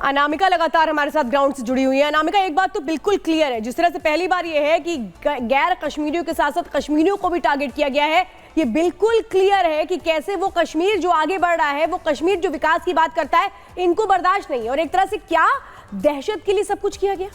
अनामिका लगातार हमारे साथ ग्राउंड से जुड़ी हुई है। अनामिका, एक बात तो बिल्कुल क्लियर है, जिस तरह से पहली बार ये है कि गैर कश्मीरियों के साथ साथ कश्मीरियों को भी टारगेट किया गया है, ये बिल्कुल क्लियर है कि कैसे वो कश्मीर जो आगे बढ़ रहा है, वो कश्मीर जो विकास की बात करता है, इनको बर्दाश्त नहीं है। और एक तरह से क्या दहशत के लिए सब कुछ किया गया।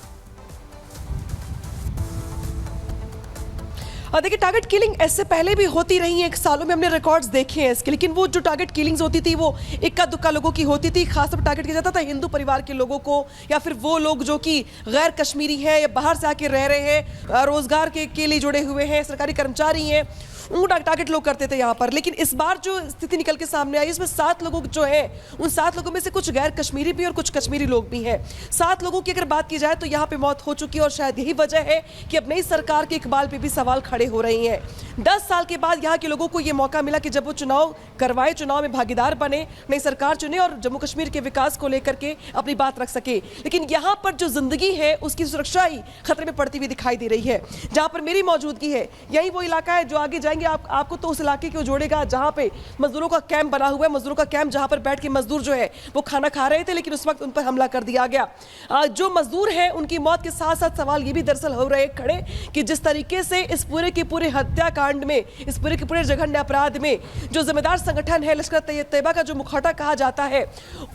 देखिए, टारगेट किलिंग ऐसे पहले भी होती रही है, एक सालों में हमने रिकॉर्ड्स देखे हैं इसके, लेकिन वो जो टारगेट किलिंग्स होती थी वो इक्का दुक्का लोगों की होती थी। खासतौर पर टारगेट किया जाता था हिंदू परिवार के लोगों को, या फिर वो लोग जो कि गैर कश्मीरी हैं या बाहर से आके रह रहे हैं, रोजगार के लिए जुड़े हुए हैं, सरकारी कर्मचारी हैं, उनको टारगेट लोग करते थे यहाँ पर। लेकिन इस बार जो स्थिति निकल के सामने आई, इसमें 7 लोगों जो है, उन 7 लोगों में से कुछ गैर कश्मीरी भी और कुछ कश्मीरी लोग भी हैं। 7 लोगों की अगर बात की जाए तो यहाँ पे मौत हो चुकी है, और शायद यही वजह है कि अब नई सरकार के इकबाल पे भी सवाल खड़े हो रही हैं। 10 साल के बाद यहाँ के लोगों को ये मौका मिला कि जब वो चुनाव करवाए, चुनाव में भागीदार बने, नई सरकार चुने और जम्मू कश्मीर के विकास को लेकर के अपनी बात रख सके। लेकिन यहाँ पर जो जिंदगी है उसकी सुरक्षा ही खतरे में पड़ती हुई दिखाई दे रही है। जहाँ पर मेरी मौजूदगी है, यही वो इलाका है जो आगे जाएंगे आपको तो उस इलाके को जोड़ेगा जहां पे मजदूरों का कैंप बना हुआ है, मजदूरों का कैंप जहां पर बैठ के मजदूर जो है वो खाना खा रहे थे, लेकिन उस वक्त उन पर हमला कर दिया गया। जो मजदूर हैं उनकी मौत के साथ साथ सवाल ये भी दरअसल हो रहे खड़े कि जिस तरीके से इस पूरे के पूरे हत्याकांड में, इस पूरे के पूरे जघन्य अपराध में जो जिम्मेदार संगठन है लश्कर तैयबा का जो मुखौटा कहा जाता है,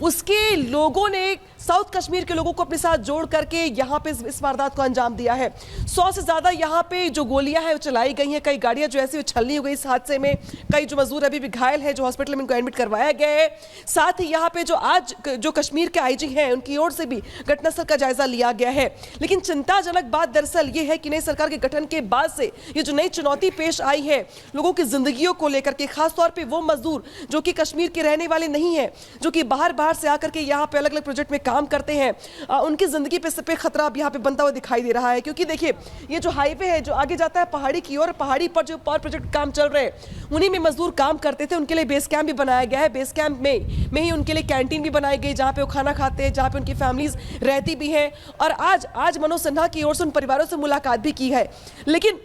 उसके लोगों ने साउथ कश्मीर के लोगों को अपने साथ जोड़ करके यहाँ पे इस वारदात को अंजाम दिया है। 100 से ज्यादा यहाँ पे जो गोलियां हैं वो चलाई गई हैं, कई गाड़ियां जो ऐसी उछलनी हो गई इस हादसे में, कई जो मजदूर अभी भी घायल है, जो हॉस्पिटल में उनको एडमिट करवाया गया है। साथ ही यहाँ पे जो आज जो कश्मीर के आईजी हैं उनकी ओर से भी घटनास्थल का जायजा लिया गया है। लेकिन चिंताजनक बात दरअसल ये है कि नई सरकार के गठन के बाद से ये जो नई चुनौती पेश आई है लोगों की जिंदगियों को लेकर के, खासतौर पर वो मजदूर जो कि कश्मीर के रहने वाले नहीं है, जो कि बाहर से आकर के यहाँ पे अलग अलग प्रोजेक्ट में काम करते हैं, उनकी जिंदगी पे खतरा अब यहाँ पे बनता हुआ दिखाई दे रहा है। क्योंकि देखिए, ये जो हाईवे है जो आगे जाता है पहाड़ी की ओर, पहाड़ी पर जो पावर प्रोजेक्ट काम चल रहे हैं उन्हीं में मजदूर काम करते थे। उनके लिए बेस कैंप भी बनाया गया है, बेस कैंप में ही उनके लिए कैंटीन भी बनाई गई जहाँ पे वो खाना खाते हैं, जहाँ पे उनकी फैमिलीज रहती भी हैं। और आज मनोज सिन्हा की ओर से उन परिवारों से मुलाकात भी की है, लेकिन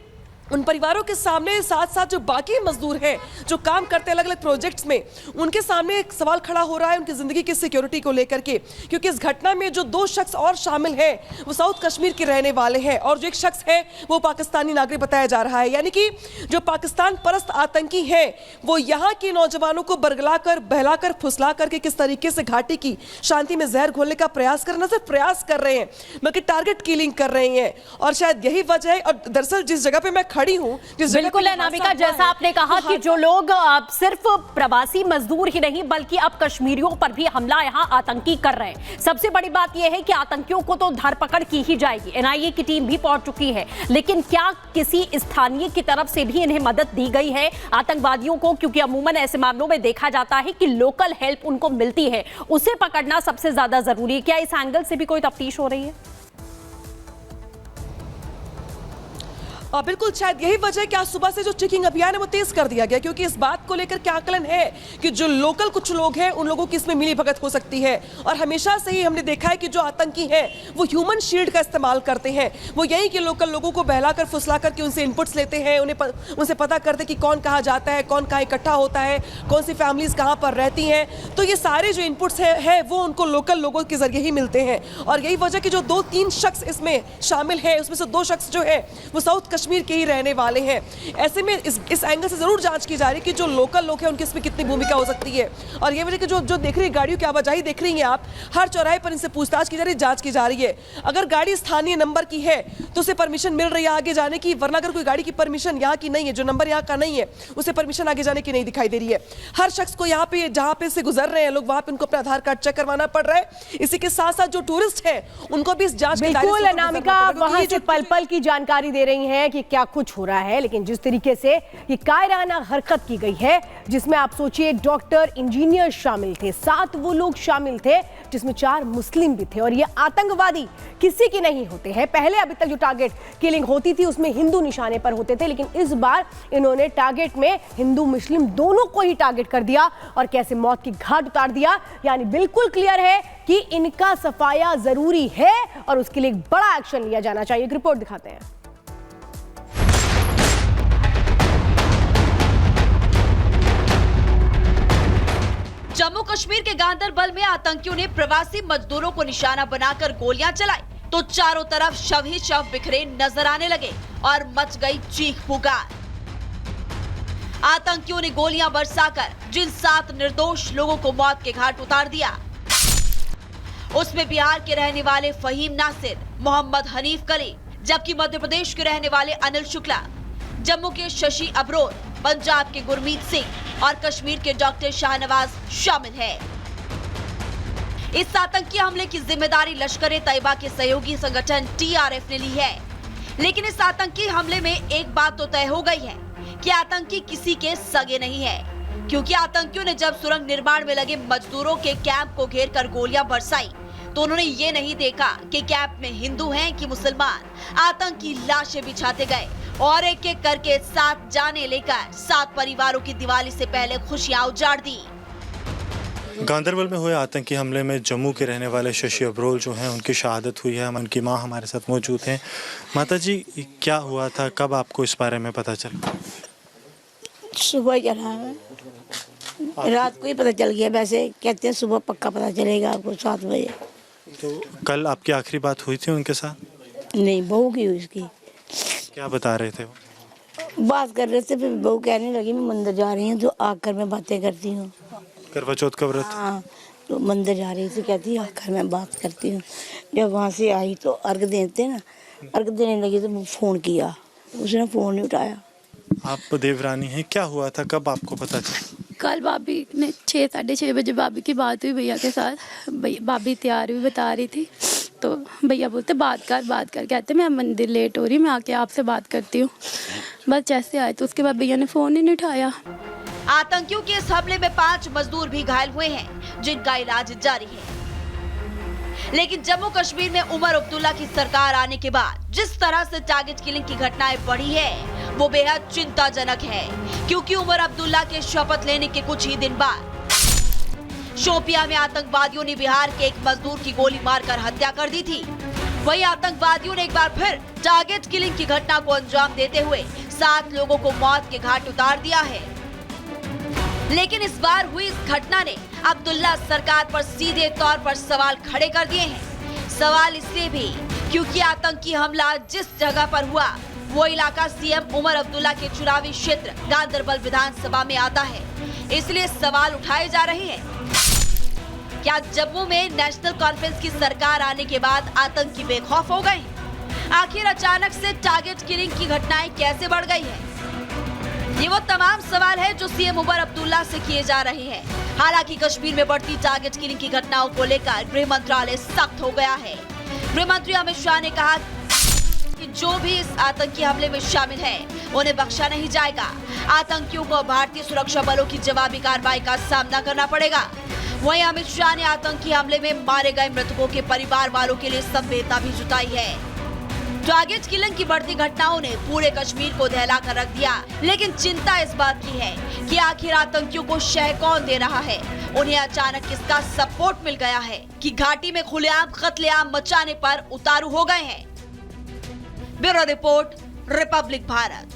उन परिवारों के सामने साथ साथ जो बाकी मजदूर हैं जो काम करते हैं अलग अलग प्रोजेक्ट्स में, उनके सामने एक सवाल खड़ा हो रहा है उनकी जिंदगी की सिक्योरिटी को लेकर के। क्योंकि इस घटना में जो 2 शख्स और शामिल हैं वो साउथ कश्मीर के रहने वाले हैं, और जो एक शख्स है वो पाकिस्तानी नागरिक बताया जा रहा है। यानी कि जो पाकिस्तान परस्त आतंकी हैं वो यहाँ के नौजवानों को बरगलाकर, बहलाकर, फुसला करके किस तरीके से घाटी की शांति में जहर घोलने का प्रयास कर, न सिर्फ प्रयास कर रहे हैं बल्कि टारगेट किलिंग कर रहे हैं। और शायद यही वजह है, और दरअसल जिस जगह पे मैं खड़ी हूं, बिल्कुल अनामिका, जैसा आपने कहा कि जो लोग सिर्फ प्रवासी मजदूर ही नहीं बल्कि अब कश्मीरियों पर भी हमला यहां आतंकी कर रहे हैं। सबसे बड़ी बात यह है कि आतंकियों को तो धरपकड़ की ही जाएगी, एनआईए की टीम भी पहुंच चुकी है, लेकिन क्या किसी स्थानीय की तरफ से भी इन्हें मदद दी गई है आतंकवादियों को? क्योंकि अमूमन ऐसे मामलों में देखा जाता है कि लोकल हेल्प उनको मिलती है, उसे पकड़ना सबसे ज्यादा जरूरी है। क्या इस एंगल से भी कोई तफ्तीश हो रही है? बिल्कुल, शायद यही वजह है कि आज सुबह से जो चेकिंग अभियान है वो तेज कर दिया गया, क्योंकि इस बात को लेकर क्या आकलन है कि जो लोकल कुछ लोग हैं उन लोगों की इसमें मिली भगत हो सकती है। और हमेशा से ही हमने देखा है कि जो आतंकी हैं वो ह्यूमन शील्ड का इस्तेमाल करते हैं। वो यही कि लोकल लोगों को बहलाकर, फुसला करके उनसे इनपुट्स लेते हैं, उनसे पता करते कि कौन कहाँ जाता है, कौन कहाँ इकट्ठा होता है, कौन सी फैमिलीज कहाँ पर रहती हैं। तो ये सारे जो इनपुट्स है वो उनको लोकल लोगों के जरिए ही मिलते हैं। और यही वजह कि जो 2-3 शख्स इसमें शामिल हैं उसमें से 2 शख्स जो है वो साउथ कश्मीर के ही रहने वाले हैं। ऐसे में इस एंगल से जरूर जांच की जा रही है कि जो लोकल लोग हैं उनकी इसमें कितनी भूमिका हो सकती है। और ये वजह कि जो देख रही है गाड़ियों की आवाजाही देख रही हैं आप, हर चौराहे पर इनसे पूछताछ की जा रही है, जांच की जा रही है। अगर गाड़ी स्थानीय नंबर की है तो उसे परमिशन मिल रही है आगे जाने की, वरना अगर कोई गाड़ी की परमिशन यहाँ की नहीं है, जो नंबर यहाँ का नहीं है, उसे परमिशन आगे जाने की नहीं दिखाई दे रही है। हर शख्स को यहाँ पे जहाँ पे से गुजर रहे हैं लोग, वहां पे उनको अपना आधार कार्ड चेक करवाना पड़ रहा है। इसी के साथ साथ जो टूरिस्ट है उनको भी इस जांच के दायरे से अनामिका वहां से पल पल की जानकारी दे रही है कि क्या कुछ हो रहा है। लेकिन जिस तरीके से ये कायराना हरकत की गई है, जिसमें आप सोचिए डॉक्टर, इंजीनियर शामिल थे, 7 वो लोग शामिल थे जिसमें 4 मुस्लिम भी थे, और ये आतंकवादी किसी की नहीं होते हैं। पहले अभी तक जो टारगेट किलिंग होती थी उसमें हिंदू निशाने पर होते थे, लेकिन इस बार इन्होंने टारगेट में हिंदू मुस्लिम दोनों को ही टारगेट कर दिया और कैसे मौत की घाट उतार दिया। यानी बिल्कुल क्लियर है कि इनका सफाया जरूरी है और उसके लिए एक बड़ा एक्शन लिया जाना चाहिए। एक रिपोर्ट दिखाते हैं। जम्मू कश्मीर के गांदरबल में आतंकियों ने प्रवासी मजदूरों को निशाना बनाकर गोलियां चलाई तो चारों तरफ शव ही शव बिखरे नजर आने लगे और मच गई चीख पुकार। आतंकियों ने गोलियां बरसाकर जिन 7 निर्दोष लोगों को मौत के घाट उतार दिया, उसमें बिहार के रहने वाले फहीम नासिर, मोहम्मद हनीफ कली, जबकि मध्य प्रदेश के रहने वाले अनिल शुक्ला, जम्मू के शशि अब्रोर, पंजाब के गुरमीत सिंह और कश्मीर के डॉक्टर शाहनवाज शामिल है। इस आतंकी हमले की जिम्मेदारी लश्कर-ए-तैयबा के सहयोगी संगठन TRF ने ली है। लेकिन इस आतंकी हमले में एक बात तो तय हो गई है कि आतंकी किसी के सगे नहीं है, क्योंकि आतंकियों ने जब सुरंग निर्माण में लगे मजदूरों के कैंप को घेर कर गोलियां बरसाई तो उन्होंने ये नहीं देखा कि कैंप में हिंदू हैं कि मुसलमान। आतंकी लाशें बिछाते गए और एक एक करके 7 जाने लेकर 7 परिवारों की दिवाली से पहले खुशियां उजाड़ दी। गांदरबल में हुए आतंकी हमले में जम्मू के रहने वाले शशि अब्रोल जो हैं उनकी शहादत हुई है। उनकी मां हमारे साथ मौजूद हैं। माता जी, क्या हुआ था, कब आपको इस बारे में पता चला? सुबह चला है, रात को ही पता चल गया। वैसे कहते हैं सुबह पक्का पता चलेगा आपको 7 बजे। तो कल आपकी आखिरी बात हुई थी उनके साथ? नहीं, बहू की हुई उसकी। क्या बता रहे थे वो? बात कर रहे थे, फिर बहू कहने लगी मैं मंदिर जा रही हूँ तो आकर मैं बातें करती हूँ। करवा चौथ का व्रत? हाँ, तो मंदिर जा रही थी, कहती है आकर मैं बात करती हूँ। जब वहाँ से आई तो अर्घ देते ना, अर्घ देने लगी तो फ़ोन किया, उसने फ़ोन नहीं उठाया। आप देवरानी हैं, क्या हुआ था, कब आपको पता चला? कल भाभी ने 6-6:30 बजे भाभी की बात हुई भैया के साथ। भाभी तैयार भी बता रही थी तो भैया बोलते बात कर, कहते मैं मंदिर लेट हो रही, मैं आके आपसे बात करती हूँ। बस जैसे आए तो उसके बाद भैया ने फ़ोन ही नहीं उठाया। आतंकियों के इस हमले में 5 मजदूर भी घायल हुए हैं, जिनका इलाज जारी है। लेकिन जम्मू कश्मीर में उमर अब्दुल्ला की सरकार आने के बाद जिस तरह से टारगेट किलिंग की घटनाएं बढ़ी है वो बेहद चिंताजनक है, क्योंकि उमर अब्दुल्ला के शपथ लेने के कुछ ही दिन बाद शोपिया में आतंकवादियों ने बिहार के एक मजदूर की गोली मारकर हत्या कर दी थी। वहीं आतंकवादियों ने एक बार फिर टारगेट किलिंग की घटना को अंजाम देते हुए 7 लोगों को मौत के घाट उतार दिया है। लेकिन इस बार हुई इस घटना ने अब्दुल्ला सरकार पर सीधे तौर पर सवाल खड़े कर दिए हैं। सवाल इसलिए भी क्योंकि आतंकी हमला जिस जगह पर हुआ वो इलाका सीएम उमर अब्दुल्ला के चुनावी क्षेत्र गांदरबल विधानसभा में आता है। इसलिए सवाल उठाए जा रहे हैं, क्या जम्मू में नेशनल कॉन्फ्रेंस की सरकार आने के बाद आतंकी बेखौफ हो गए? आखिर अचानक से टारगेट किलिंग की घटनाएं कैसे बढ़ गई है? ये वो तमाम सवाल है जो सीएम उमर अब्दुल्ला से किए जा रहे हैं। हालांकि कश्मीर में बढ़ती टारगेट किलिंग की घटनाओं को लेकर गृह मंत्रालय सख्त हो गया है। गृह मंत्री अमित शाह ने कहा कि जो भी इस आतंकी हमले में शामिल है उन्हें बख्शा नहीं जाएगा। आतंकियों को भारतीय सुरक्षा बलों की जवाबी कार्रवाई का सामना करना पड़ेगा। वहीं अमित शाह ने आतंकी हमले में मारे गए मृतकों के परिवार वालों के लिए संवेदना भी जुटाई है। टारगेट किलिंग की बढ़ती घटनाओं ने पूरे कश्मीर को दहला कर रख दिया। लेकिन चिंता इस बात की है कि आखिर आतंकियों को शह कौन दे रहा है? उन्हें अचानक किसका सपोर्ट मिल गया है कि घाटी में खुलेआम कत्लेआम मचाने पर उतारू हो गए हैं? Bureau report, Republic Bharat.